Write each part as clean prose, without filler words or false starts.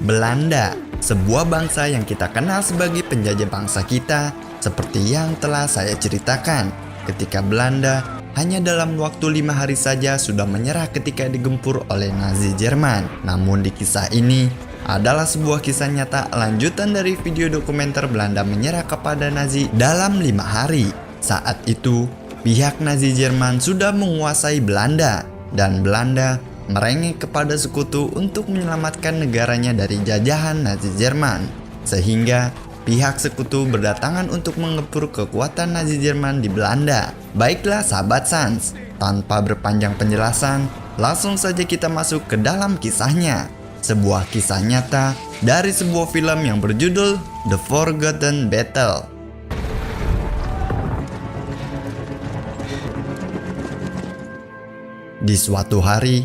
Belanda, sebuah bangsa yang kita kenal sebagai penjajah bangsa kita, seperti yang telah saya ceritakan. Ketika Belanda hanya dalam waktu 5 hari saja sudah menyerah ketika digempur oleh Nazi Jerman. Namun di kisah ini adalah sebuah kisah nyata lanjutan dari video dokumenter Belanda menyerah kepada Nazi dalam 5 hari. Saat itu, pihak Nazi Jerman sudah menguasai Belanda dan Belanda merengek kepada sekutu untuk menyelamatkan negaranya dari jajahan Nazi Jerman. Sehingga pihak sekutu berdatangan untuk mengepur kekuatan Nazi Jerman di Belanda. Baiklah sahabat Sans, tanpa berpanjang penjelasan, langsung saja kita masuk ke dalam kisahnya. Sebuah kisah nyata dari sebuah film yang berjudul The Forgotten Battle. Di suatu hari,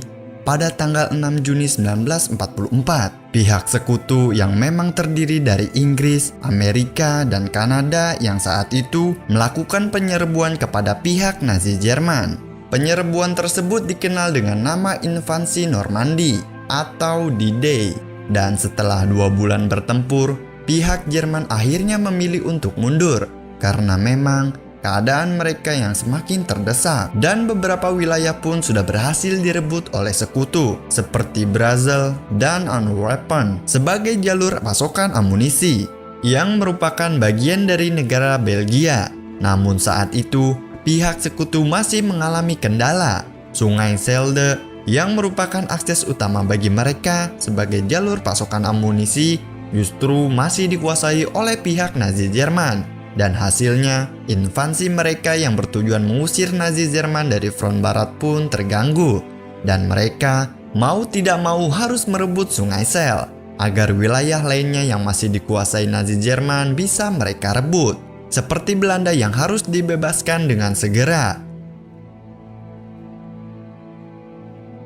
pada tanggal 6 Juni 1944, pihak sekutu yang memang terdiri dari Inggris, Amerika, dan Kanada yang saat itu melakukan penyerbuan kepada pihak Nazi Jerman. Penyerbuan tersebut dikenal dengan nama Invasi Normandi atau D-Day. Dan setelah 2 bulan bertempur, pihak Jerman akhirnya memilih untuk mundur karena memang keadaan mereka yang semakin terdesak dan beberapa wilayah pun sudah berhasil direbut oleh sekutu seperti Brazil dan Antwerpen sebagai jalur pasokan amunisi yang merupakan bagian dari negara Belgia. Namun saat itu pihak sekutu masih mengalami kendala. Sungai Schelde yang merupakan akses utama bagi mereka sebagai jalur pasokan amunisi justru masih dikuasai oleh pihak Nazi Jerman. Dan hasilnya, invasi mereka yang bertujuan mengusir Nazi Jerman dari front barat pun terganggu. Dan mereka mau tidak mau harus merebut Sungai Schelde agar wilayah lainnya yang masih dikuasai Nazi Jerman bisa mereka rebut. Seperti Belanda yang harus dibebaskan dengan segera.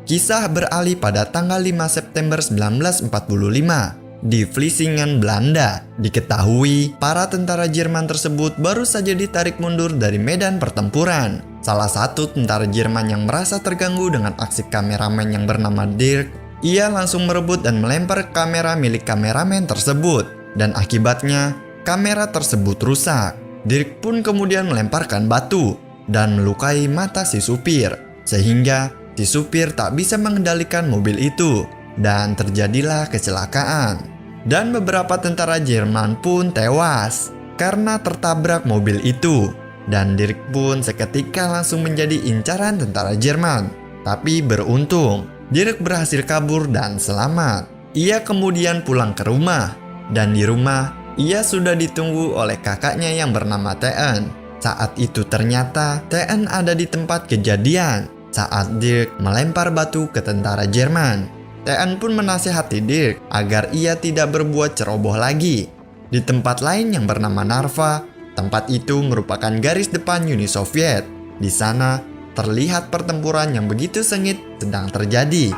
Kisah beralih pada tanggal 5 September 1945. Di Vlissingen, Belanda, diketahui para tentara Jerman tersebut baru saja ditarik mundur dari medan pertempuran. Salah satu tentara Jerman yang merasa terganggu dengan aksi kameramen yang bernama Dirk, ia langsung merebut dan melempar kamera milik kameramen tersebut. Dan akibatnya, kamera tersebut rusak. Dirk pun kemudian melemparkan batu dan melukai mata si supir, sehingga si supir tak bisa mengendalikan mobil itu. Dan terjadilah kecelakaan. Dan beberapa tentara Jerman pun tewas karena tertabrak mobil itu. Dan Dirk pun seketika langsung menjadi incaran tentara Jerman. Tapi beruntung, Dirk berhasil kabur dan selamat. Ia kemudian pulang ke rumah. Dan di rumah, ia sudah ditunggu oleh kakaknya yang bernama Teun. Saat itu ternyata Teun ada di tempat kejadian saat Dirk melempar batu ke tentara Jerman. Teun pun menasihati Dirk agar ia tidak berbuat ceroboh lagi. Di tempat lain yang bernama Narva, tempat itu merupakan garis depan Uni Soviet. Di sana terlihat pertempuran yang begitu sengit sedang terjadi.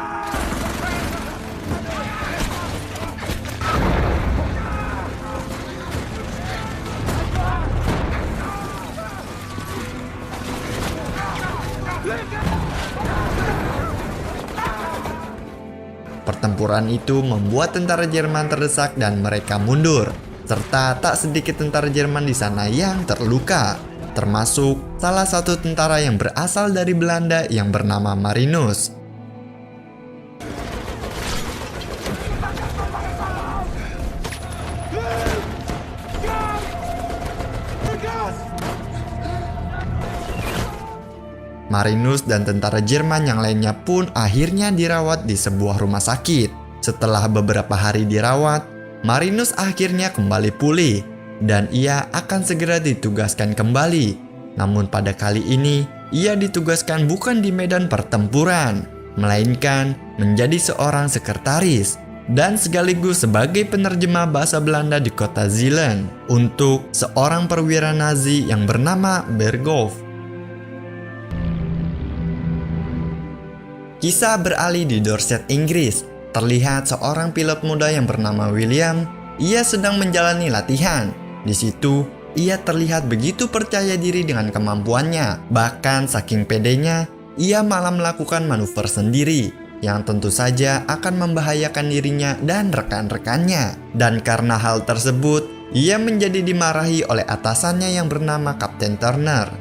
Pertempuran itu membuat tentara Jerman terdesak dan mereka mundur, serta tak sedikit tentara Jerman di sana yang terluka, termasuk salah satu tentara yang berasal dari Belanda yang bernama Marinus. Marinus dan tentara Jerman yang lainnya pun akhirnya dirawat di sebuah rumah sakit. Setelah beberapa hari dirawat, Marinus akhirnya kembali pulih dan ia akan segera ditugaskan kembali. Namun pada kali ini, ia ditugaskan bukan di medan pertempuran, melainkan menjadi seorang sekretaris dan sekaligus sebagai penerjemah bahasa Belanda di kota Zeeland untuk seorang perwira Nazi yang bernama Berghoff. Kisah beralih di Dorset, Inggris. Terlihat seorang pilot muda yang bernama William. Ia sedang menjalani latihan. Di situ, ia terlihat begitu percaya diri dengan kemampuannya. Bahkan saking pedenya, ia malah melakukan manuver sendiri. yang tentu saja akan membahayakan dirinya dan rekan-rekannya. Dan karena hal tersebut, ia menjadi dimarahi oleh atasannya yang bernama Kapten Turner.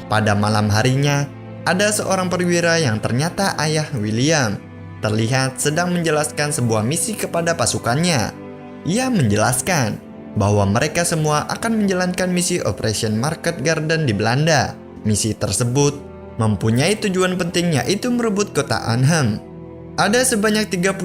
Pada malam harinya, ada seorang perwira yang ternyata ayah William terlihat sedang menjelaskan sebuah misi kepada pasukannya. Ia menjelaskan bahwa mereka semua akan menjalankan misi Operation Market Garden di Belanda. Misi tersebut mempunyai tujuan penting, yaitu merebut kota Arnhem. Ada sebanyak 35.000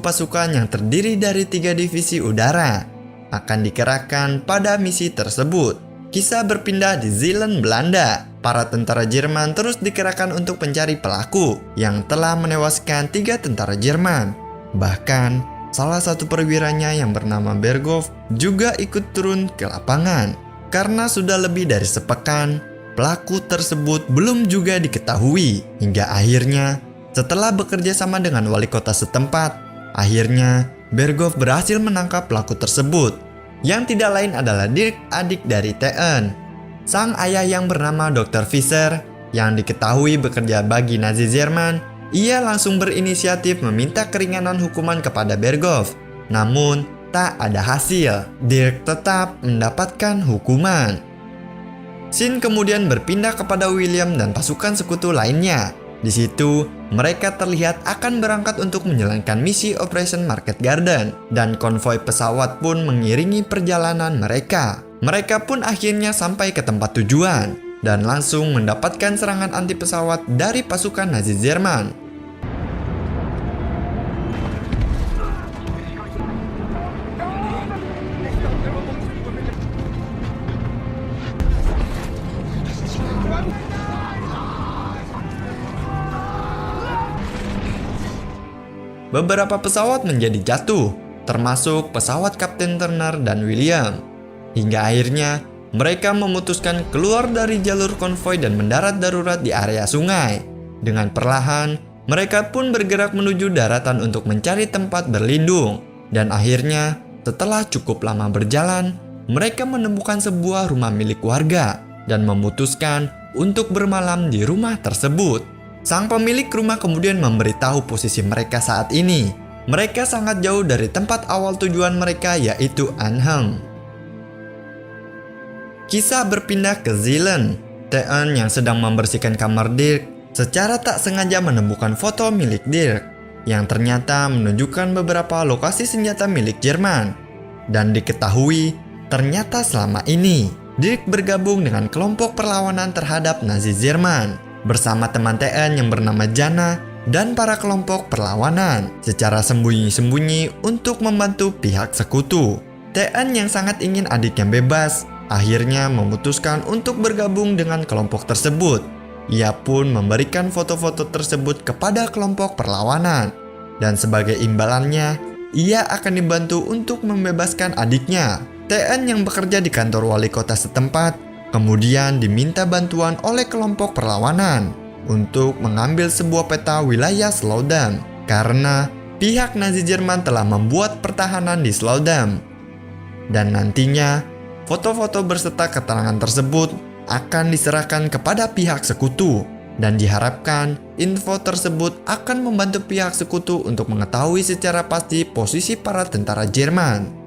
pasukan yang terdiri dari 3 divisi udara akan dikerahkan pada misi tersebut. Kisah berpindah di Zeeland, Belanda. Para tentara Jerman terus dikerahkan untuk mencari pelaku yang telah menewaskan 3 tentara Jerman. Bahkan, salah satu perwiranya yang bernama Berghoff juga ikut turun ke lapangan. Karena sudah lebih dari sepekan, pelaku tersebut belum juga diketahui. Hingga akhirnya, setelah bekerja sama dengan wali kota setempat, akhirnya Berghoff berhasil menangkap pelaku tersebut, yang tidak lain adalah Dirk, adik dari Theun. Sang ayah yang bernama Dr. Fischer, yang diketahui bekerja bagi Nazi Jerman, ia langsung berinisiatif meminta keringanan hukuman kepada Berghoff. Namun, tak ada hasil. Dirk tetap mendapatkan hukuman. Scene kemudian berpindah kepada William dan pasukan sekutu lainnya. Di situ, mereka terlihat akan berangkat untuk menjalankan misi Operation Market Garden, dan konvoi pesawat pun mengiringi perjalanan mereka. Mereka pun akhirnya sampai ke tempat tujuan dan langsung mendapatkan serangan anti pesawat dari pasukan Nazi Jerman. Beberapa pesawat menjadi jatuh, termasuk pesawat Kapten Turner dan William. Hingga akhirnya mereka memutuskan keluar dari jalur konvoi dan mendarat darurat di area sungai. Dengan perlahan, mereka pun bergerak menuju daratan untuk mencari tempat berlindung. Dan akhirnya, setelah cukup lama berjalan, mereka menemukan sebuah rumah milik warga dan memutuskan untuk bermalam di rumah tersebut. Sang pemilik rumah kemudian memberitahu posisi mereka saat ini. Mereka sangat jauh dari tempat awal tujuan mereka, yaitu Arnhem. Kisah berpindah ke Zeeland. Theun yang sedang membersihkan kamar Dirk secara tak sengaja menemukan foto milik Dirk yang ternyata menunjukkan beberapa lokasi senjata milik Jerman. Dan diketahui ternyata selama ini Dirk bergabung dengan kelompok perlawanan terhadap Nazi Jerman bersama teman Theun yang bernama Jana dan para kelompok perlawanan secara sembunyi-sembunyi untuk membantu pihak sekutu. Theun yang sangat ingin adiknya bebas akhirnya memutuskan untuk bergabung dengan kelompok tersebut. Ia pun memberikan foto-foto tersebut kepada kelompok perlawanan. Dan sebagai imbalannya, ia akan dibantu untuk membebaskan adiknya. Theun yang bekerja di kantor wali kota setempat, kemudian diminta bantuan oleh kelompok perlawanan untuk mengambil sebuah peta wilayah Slowdam. Karena pihak Nazi Jerman telah membuat pertahanan di Slowdam. Dan nantinya, foto-foto berserta keterangan tersebut akan diserahkan kepada pihak sekutu dan diharapkan info tersebut akan membantu pihak sekutu untuk mengetahui secara pasti posisi para tentara Jerman.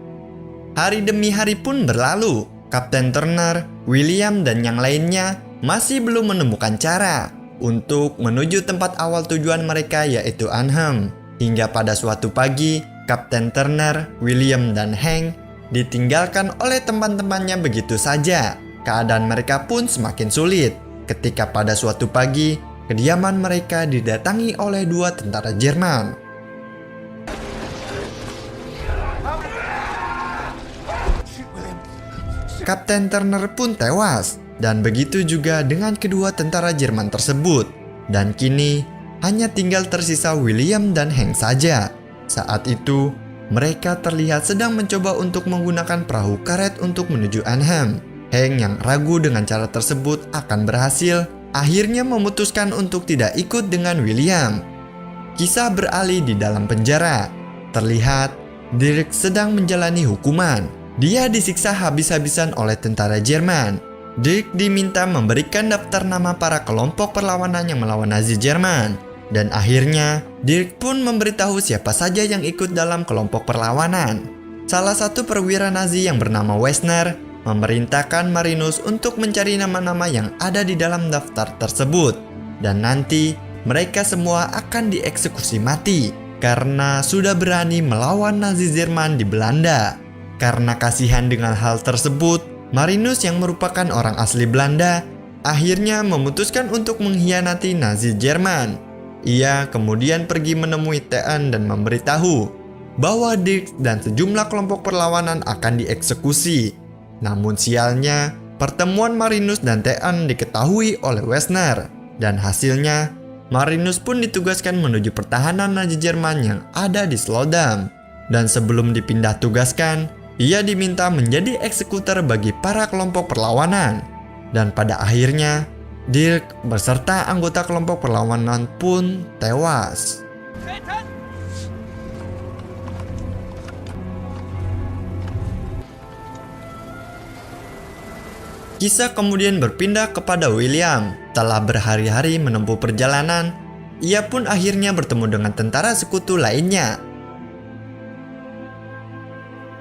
Hari demi hari pun berlalu. Kapten Turner, William, dan yang lainnya masih belum menemukan cara untuk menuju tempat awal tujuan mereka, yaitu Arnhem. Hingga pada suatu pagi, Kapten Turner, William, dan Hank ditinggalkan oleh teman-temannya begitu saja. Keadaan mereka pun semakin sulit ketika pada suatu pagi kediaman mereka didatangi oleh 2 tentara Jerman. Kapten Turner pun tewas dan begitu juga dengan kedua tentara Jerman tersebut. Dan kini hanya tinggal tersisa William dan Hank saja. Saat itu mereka terlihat sedang mencoba untuk menggunakan perahu karet untuk menuju Arnhem. Hank yang ragu dengan cara tersebut akan berhasil, akhirnya memutuskan untuk tidak ikut dengan William. Kisah beralih di dalam penjara. Terlihat Dirk sedang menjalani hukuman. Dia disiksa habis-habisan oleh tentara Jerman. Dirk diminta memberikan daftar nama para kelompok perlawanan yang melawan Nazi Jerman. Dan akhirnya, Dirk pun memberitahu siapa saja yang ikut dalam kelompok perlawanan. Salah satu perwira Nazi yang bernama Wessner memerintahkan Marinus untuk mencari nama-nama yang ada di dalam daftar tersebut. Dan nanti, mereka semua akan dieksekusi mati karena sudah berani melawan Nazi Jerman di Belanda. Karena kasihan dengan hal tersebut, Marinus yang merupakan orang asli Belanda akhirnya memutuskan untuk mengkhianati Nazi Jerman. Ia kemudian pergi menemui Theun dan memberitahu bahwa Dirk dan sejumlah kelompok perlawanan akan dieksekusi. Namun sialnya, pertemuan Marinus dan Theun diketahui oleh Wessner, dan hasilnya Marinus pun ditugaskan menuju pertahanan Nazi Jerman yang ada di Slodam. Dan sebelum dipindah tugaskan, ia diminta menjadi eksekutor bagi para kelompok perlawanan. Dan pada akhirnya, Dirk beserta anggota kelompok perlawanan pun tewas. Kisah kemudian berpindah kepada William. Setelah berhari-hari menempuh perjalanan, ia pun akhirnya bertemu dengan tentara sekutu lainnya.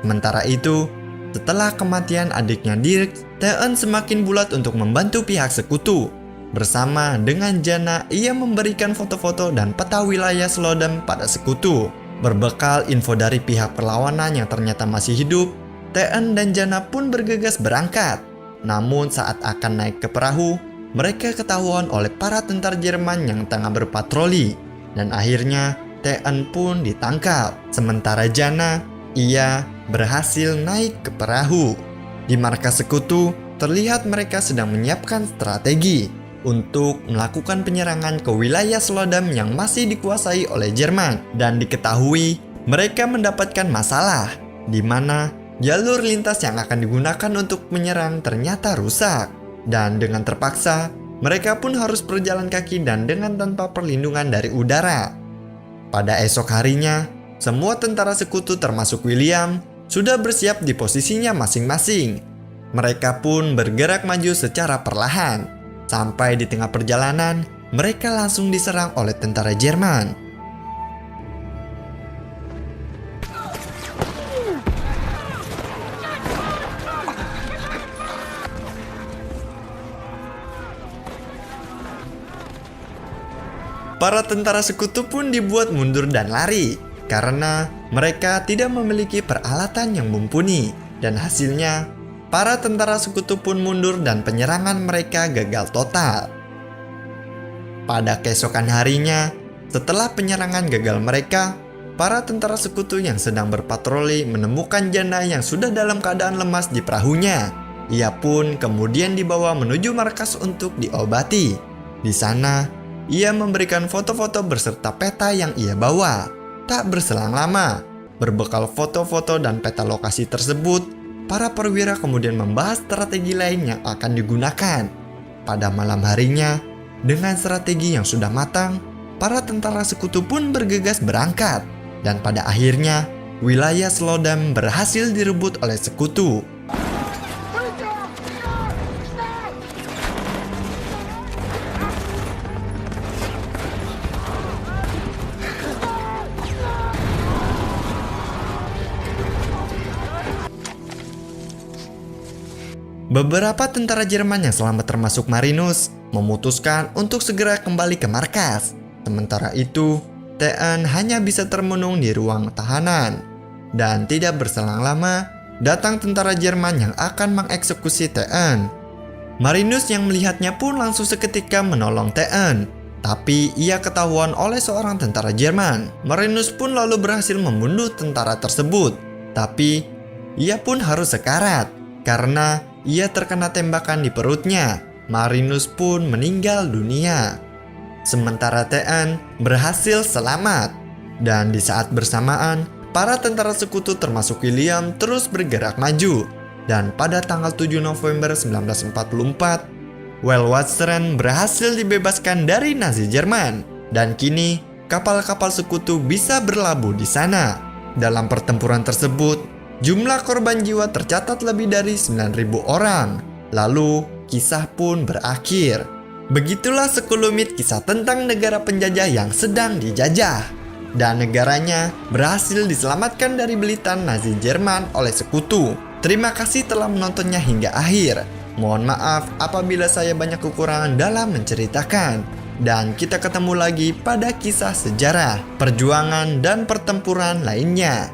Sementara itu, setelah kematian adiknya Dirk, Theun semakin bulat untuk membantu pihak sekutu. Bersama dengan Jana, ia memberikan foto-foto dan peta wilayah Slodam pada sekutu. Berbekal info dari pihak perlawanan yang ternyata masih hidup, Theun dan Jana pun bergegas berangkat. Namun saat akan naik ke perahu, mereka ketahuan oleh para tentara Jerman yang tengah berpatroli. Dan akhirnya Theun pun ditangkap. Sementara Jana, ia berhasil naik ke perahu. Di markas sekutu, terlihat mereka sedang menyiapkan strategi untuk melakukan penyerangan ke wilayah Slodam yang masih dikuasai oleh Jerman. Dan diketahui mereka mendapatkan masalah, di mana jalur lintas yang akan digunakan untuk menyerang ternyata rusak. Dan dengan terpaksa, mereka pun harus berjalan kaki dan dengan tanpa perlindungan dari udara. Pada esok harinya, semua tentara sekutu termasuk William sudah bersiap di posisinya masing-masing. Mereka pun bergerak maju secara perlahan. Sampai di tengah perjalanan, mereka langsung diserang oleh tentara Jerman. Para tentara sekutu pun dibuat mundur dan lari karena mereka tidak memiliki peralatan yang mumpuni. Dan hasilnya, para tentara sekutu pun mundur dan penyerangan mereka gagal total. Pada keesokan harinya, setelah penyerangan gagal mereka, para tentara sekutu yang sedang berpatroli menemukan Jana yang sudah dalam keadaan lemas di perahunya. Ia pun kemudian dibawa menuju markas untuk diobati. Di sana, ia memberikan foto-foto beserta peta yang ia bawa. Tak berselang lama, berbekal foto-foto dan peta lokasi tersebut, para perwira kemudian membahas strategi lain yang akan digunakan. Pada malam harinya, dengan strategi yang sudah matang, para tentara sekutu pun bergegas berangkat. Dan pada akhirnya, wilayah Slodam berhasil direbut oleh sekutu. Beberapa tentara Jerman yang selamat termasuk Marinus memutuskan untuk segera kembali ke markas. Sementara itu, Theun hanya bisa termenung di ruang tahanan. Dan tidak berselang lama, datang tentara Jerman yang akan mengeksekusi Theun. Marinus yang melihatnya pun langsung seketika menolong Theun. Tapi ia ketahuan oleh seorang tentara Jerman. Marinus pun lalu berhasil membunuh tentara tersebut. Tapi ia pun harus sekarat karena ia terkena tembakan di perutnya. Marinus pun meninggal dunia. Sementara Theun berhasil selamat. Dan di saat bersamaan, para tentara sekutu termasuk William terus bergerak maju. Dan pada tanggal 7 November 1944, Wellwasseren berhasil dibebaskan dari Nazi Jerman. Dan kini, kapal-kapal sekutu bisa berlabuh di sana. Dalam pertempuran tersebut, jumlah korban jiwa tercatat lebih dari 9.000 orang. Lalu, kisah pun berakhir. Begitulah sekelumit kisah tentang negara penjajah yang sedang dijajah. Dan negaranya berhasil diselamatkan dari belitan Nazi Jerman oleh sekutu. Terima kasih telah menontonnya hingga akhir. Mohon maaf apabila saya banyak kekurangan dalam menceritakan. Dan kita ketemu lagi pada kisah sejarah, perjuangan, dan pertempuran lainnya.